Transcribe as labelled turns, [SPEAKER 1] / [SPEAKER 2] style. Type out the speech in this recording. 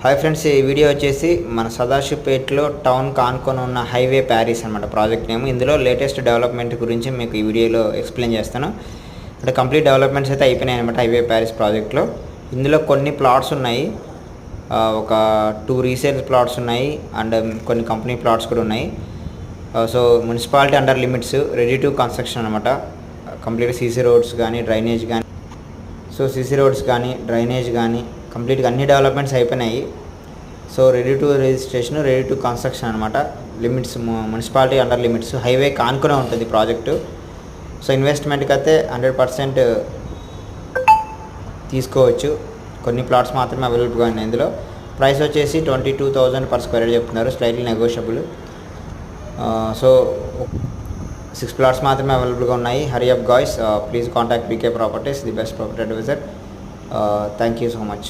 [SPEAKER 1] Hi friends, ఈ video వచ్చేసి మన సదాశివపేటలో టౌన్ కానుకొని ఉన్న హైవే ప్యారిస్ అనమాట ప్రాజెక్ట్ నేమ్. ఇందులో లేటెస్ట్ డెవలప్మెంట్ గురించి మీకు ఈ వీడియోలో ఎక్స్ప్లెయిన్ చేస్తాను. అంటే కంప్లీట్ డెవలప్మెంట్స్ అయితే అయిపోయినాయి అనమాట హైవే ప్యారిస్ ప్రాజెక్ట్లో. ఇందులో కొన్ని ప్లాట్స్ ఉన్నాయి, ఒక 2 రీసేల్ ప్లాట్స్ ఉన్నాయి అండ్ కొన్ని కంపెనీ ప్లాట్స్ కూడా ఉన్నాయి. So municipality under limits, ready to construction అనమాట. కంప్లీట్ సీసీ రోడ్స్ కానీ డ్రైనేజ్ కానీ డ్రైనేజ్ కానీ కంప్లీట్గా అన్ని డెవలప్మెంట్స్ అయిపోయినాయి. So ready to registration, ready to construction అనమాట. Limits municipality under limits, highway కానుకునే ఉంటుంది ప్రాజెక్టు. సో ఇన్వెస్ట్మెంట్కి అయితే 100% తీసుకోవచ్చు. కొన్ని ప్లాట్స్ మాత్రమే అవైలబుల్గా ఉన్నాయి. ఇందులో ప్రైస్ వచ్చేసి 22,000 per square చెప్తున్నారు, స్లైట్లీ నెగోషియబుల్. సో 6 plots మాత్రమే అవైలబుల్గా ఉన్నాయి. Hurry up guys, please contact BK properties, the best property advisor. Thank you so much.